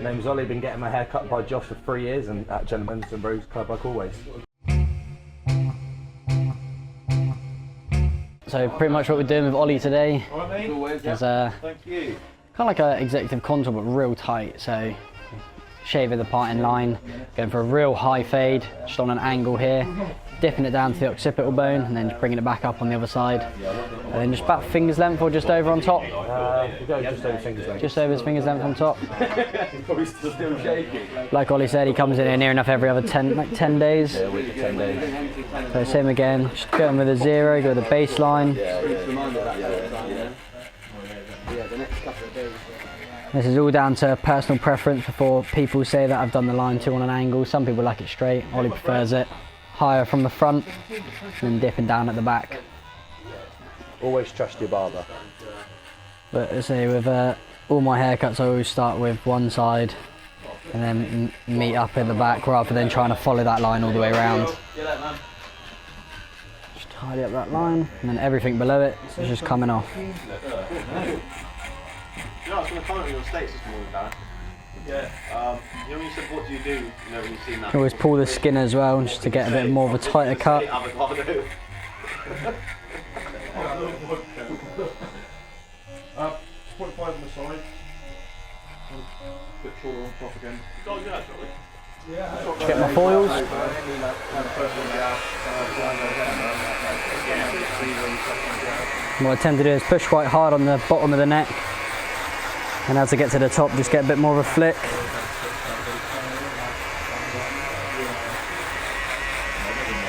Name's Ollie, been getting my hair cut by Josh for 3 years and at Gentlemen's and Bros Club like always. So pretty much what we're doing with Ollie today is kind of like an executive contour but real tight. So shaving the parting line, going for a real high fade, just on an angle here, dipping it down to the occipital bone and then just bringing it back up on the other side. And then just about finger's length or just over on top. Go just over finger's length. Just over his finger's length on top. Probably still shaking. Like Ollie said, he comes in here near enough every other 10 days. Yeah, a week to 10 days. So same again, just going with a zero, go with the baseline. This is all down to personal preference before people say that I've done the line too on an angle. Some people like it straight, Ollie prefers it higher from the front and then dipping down at the back. Always trust your barber. But I say with all my haircuts I always start with one side and then meet up in the back rather than trying to follow that line all the way around. Just tidy up that line and then everything below it is just coming off. You know, I was going to comment on your status this morning, Darren. Yeah. You know when you said, what do you do, you know, when you've seen that? You can always pull the skin as well, just to get a bit more of a tighter cut. 0.5 on the side. Put shorter on top again. Get my foils. What I tend to do is push quite hard on the bottom of the neck. And as I get to the top, just get a bit more of a flick.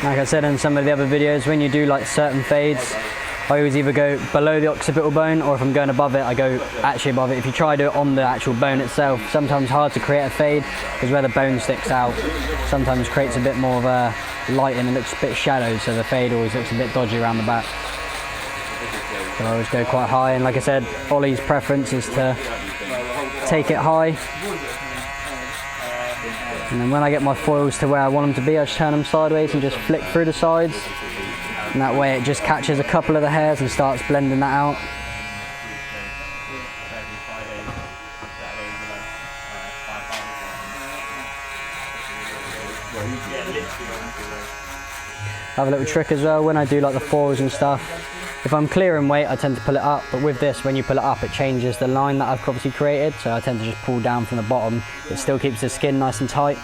Like I said in some of the other videos, when you do like certain fades, I always either go below the occipital bone, or if I'm going above it, I go actually above it. If you try to do it on the actual bone itself, sometimes hard to create a fade, because where the bone sticks out, sometimes creates a bit more of a light and it looks a bit shallow, so the fade always looks a bit dodgy around the back. So I always go quite high, and like I said, Ollie's preference is to take it high. And then when I get my foils to where I want them to be, I just turn them sideways and just flick through the sides. And that way it just catches a couple of the hairs and starts blending that out. I have a little trick as well when I do like the foils and stuff. If I'm clearing weight, I tend to pull it up, but with this, when you pull it up, it changes the line that I've obviously created, so I tend to just pull down from the bottom. It still keeps the skin nice and tight.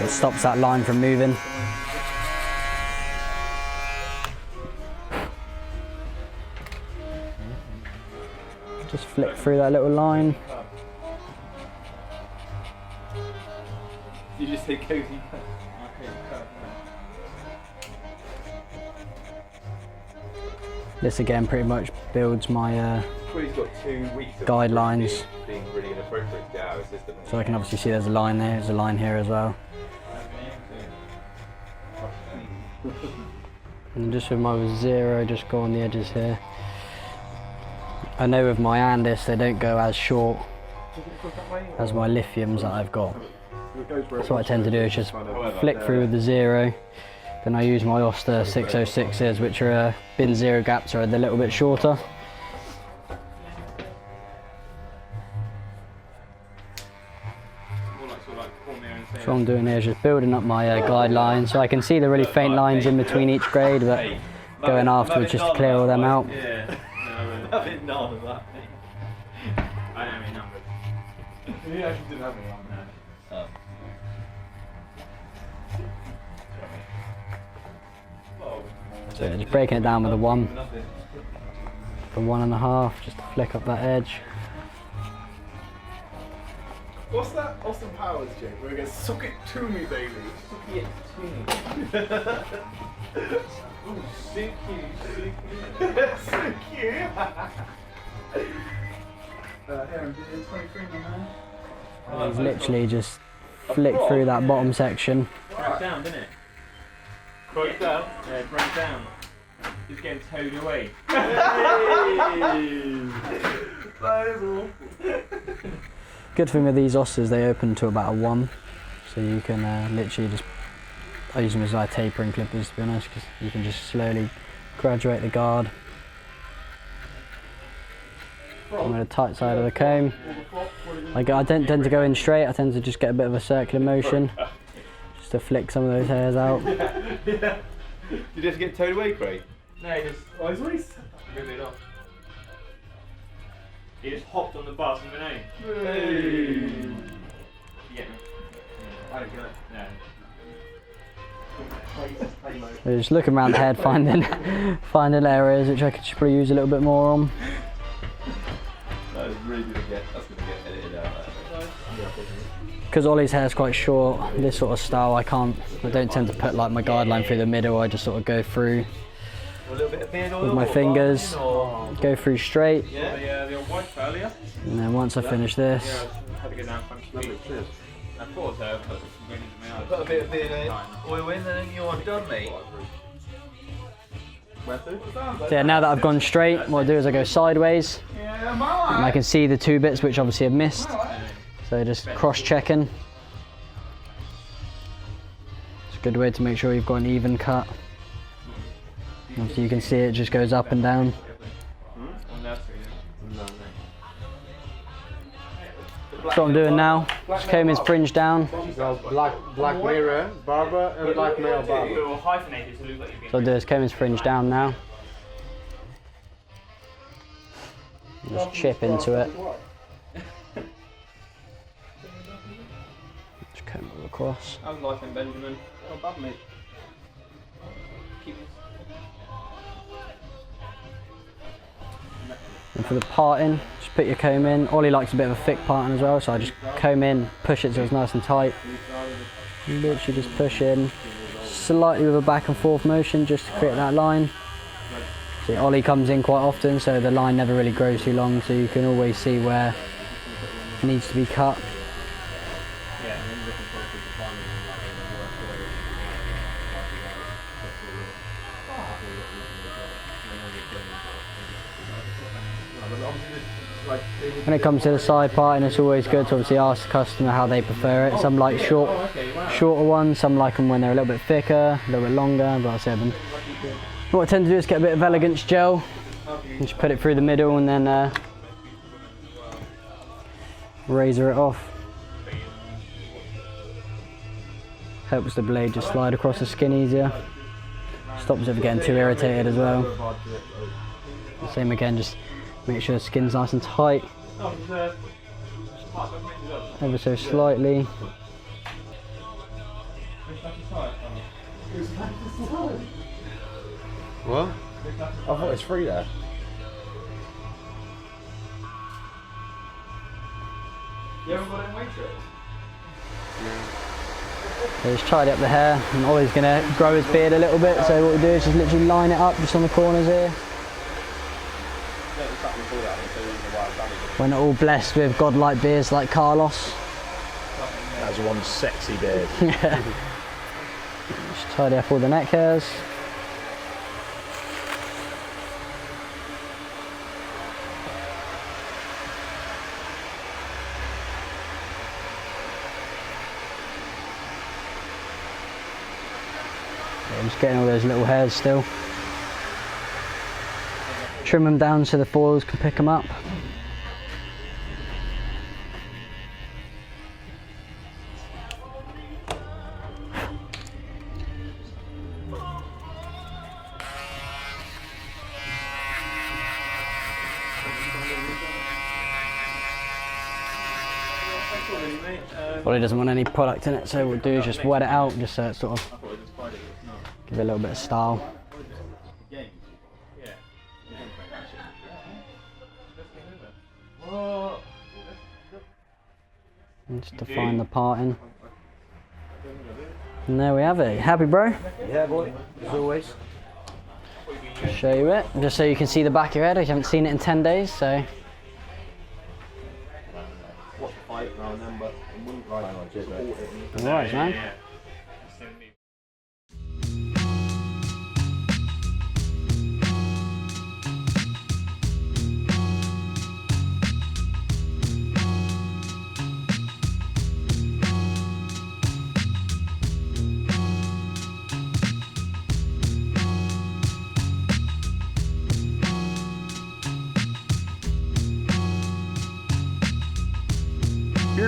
It stops that line from moving. Just flick through that little line. You just say cozy. This again pretty much builds my guidelines. So I can obviously see there's a line there, there's a line here as well. And just with my zero, just go on the edges here. I know with my Andis they don't go as short as my lithiums that I've got. So what I tend to do is just flick through with the zero. Then I use my Oster 606s, which are bin zero gaps, are a little bit shorter. So what I'm doing here is just building up my guide line, so I can see the really faint lines in between each grade, but going afterwards just to clear all them out. So yeah, just breaking it down with a 1 for 1.5, just to flick up that edge. What's that Austin Powers joke where he goes, "Suck it to me, baby"? Suck it to me. Ooh, so cute, so cute. So cute. Aaron, 23 man. He's literally just flicked through that bottom section. Broke down, didn't it? Broke down? Yeah, broke down. He's getting towed away. That is all. Good thing with these Osters, they open to about a 1, so you can literally just, I use them as like tapering clippers to be honest, because you can just slowly graduate the guard. I'm going to tight side of the comb. I don't tend to go in straight, I tend to just get a bit of a circular motion, just to flick some of those hairs out. Did you have to get towed away, Craig? No, he just. Oh, he's always. Rip it off. He just hopped on the bus and went home. Hey. You get me? I don't get it. No. So just looking around the head, finding areas which I could just probably use a little bit more on. That was really good to get. That's going to get edited out. Because Ollie's hair is quite short, this sort of style I don't tend to put like my guide line through the middle, I just sort of go through A little bit of beard oil with my or fingers, barbing or- go through straight, Yeah. The old white earlier. and then once I finish this, Yeah, I had to go down front street. I thought so, but when into my eyes. Put a bit of beard oil in and then you're done, mate. so yeah, now that I've gone straight, what I do is I go sideways, Yeah, and my I can see the two bits which obviously I've missed, so just cross-checking. It's a good way to make sure you've got an even cut. Obviously you can see it just goes up and down. That's what I'm doing now, just comb his fringe down. So black mirror barber and black male barber. It will hyphenate it to look like you're So I'll do is comb his fringe down now. Just chip into it. Just comb it all across. I was liking Benjamin. Oh, bad, mate. Keep it. And for the parting, just put your comb in. Ollie likes a bit of a thick parting as well, so I just comb in, push it so it's nice and tight. Literally just push in, slightly with a back and forth motion just to create that line. See, Ollie comes in quite often, so the line never really grows too long, so you can always see where it needs to be cut. When it comes to the side parting, it's always good to obviously ask the customer how they prefer it. Some like shorter ones, some like them when they're a little bit thicker, a little bit longer, but I said them. What I tend to do is get a bit of elegance gel, and just put it through the middle and then razor it off. Helps the blade just slide across the skin easier. Stops it from getting too irritated as well. Same again, just make sure the skin's nice and tight. Ever so slightly. What? I thought it's free there. You haven't got it in Waitrose? So just tidy up the hair, and Ollie's gonna grow his beard a little bit, so what we do is just literally line it up just on the corners here. We're not all blessed with godlike beards like Carlos. That's one sexy beard. Yeah. Just tidy up all the neck hairs. I'm just getting all those little hairs still. Trim them down so the foils can pick them up. Well, he doesn't want any product in it, so what we'll do is just wet it out, just so it sort of give it a little bit of style. And just define the parting. And there we have it. Happy, bro? Yeah, boy, as always. Just show you it, just so you can see the back of your head. I haven't seen it in 10 days, so. Alright, man.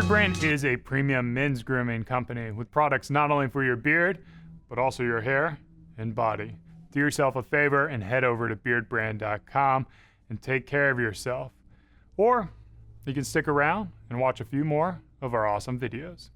Beardbrand is a premium men's grooming company with products not only for your beard, but also your hair and body. Do yourself a favor and head over to beardbrand.com and take care of yourself. Or you can stick around and watch a few more of our awesome videos.